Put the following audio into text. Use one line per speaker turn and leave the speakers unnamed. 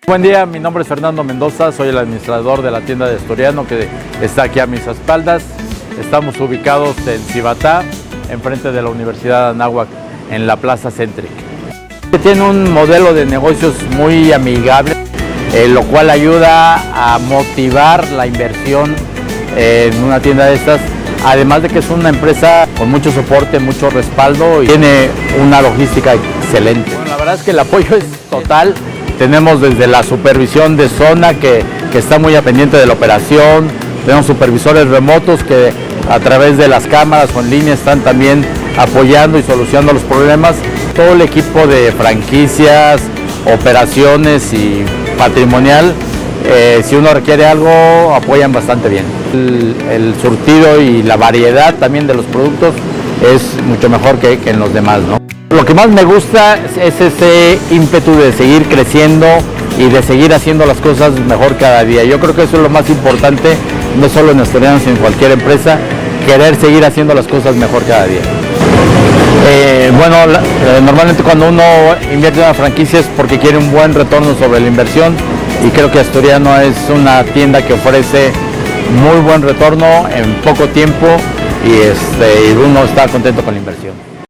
Buen día, mi nombre es Fernando Mendoza, soy el administrador de la tienda de Asturiano que está aquí a mis espaldas. Estamos ubicados en Cibatá, enfrente de la Universidad de Anáhuac, en la Plaza Centric. Tiene un modelo de negocios muy amigable, lo cual ayuda a motivar la inversión en una tienda de estas, además de que es una empresa con mucho soporte, mucho respaldo y tiene una logística excelente. Bueno, la verdad es que el apoyo es total. Tenemos desde la supervisión de zona que está muy al pendiente de la operación, tenemos supervisores remotos que a través de las cámaras o en línea están también apoyando y solucionando los problemas. Todo el equipo de franquicias, operaciones y patrimonial, si uno requiere algo, apoyan bastante bien. El surtido y la variedad también de los productos es mucho mejor que en los demás, ¿no? Lo que más me gusta es ese ímpetu de seguir creciendo y de seguir haciendo las cosas mejor cada día. Yo creo que eso es lo más importante, no solo en Asturiano, sino en cualquier empresa, querer seguir haciendo las cosas mejor cada día. Normalmente cuando uno invierte en una franquicia es porque quiere un buen retorno sobre la inversión y creo que Asturiano es una tienda que ofrece muy buen retorno en poco tiempo y uno está contento con la inversión.